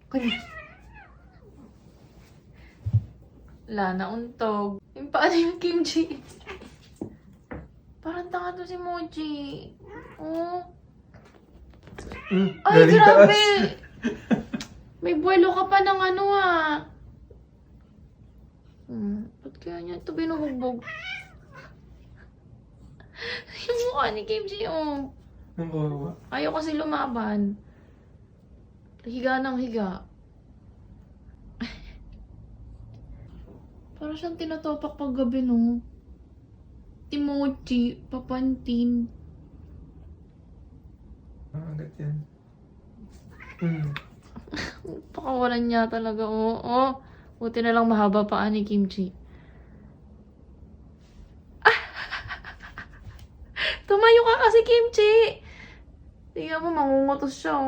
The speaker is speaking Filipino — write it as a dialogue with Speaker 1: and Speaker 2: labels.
Speaker 1: Kuya. Wala, nauntog. Yung paano yung kimchi? Parang tanga to si Mochi. Oh. Ay,
Speaker 2: galing
Speaker 1: grabe!
Speaker 2: taas.
Speaker 1: May buwelo ka pa ng ano ah. Ba't kaya niya ito binubugbog? Yung mukha ni Kimchi, oh.
Speaker 2: Ang kawawa.
Speaker 1: Ayaw kasi lumaban. Higa ng higa. Parang siyang tinatopak pag gabi, no? Timochi, papantin.
Speaker 2: Agad yan.
Speaker 1: Pakawalan niya talaga, oh. Oh, buti na lang mahaba pa ni Kimchi. Tumayo ka kasi, Kimchi! Tingnan mo, mangungutos siya, oh.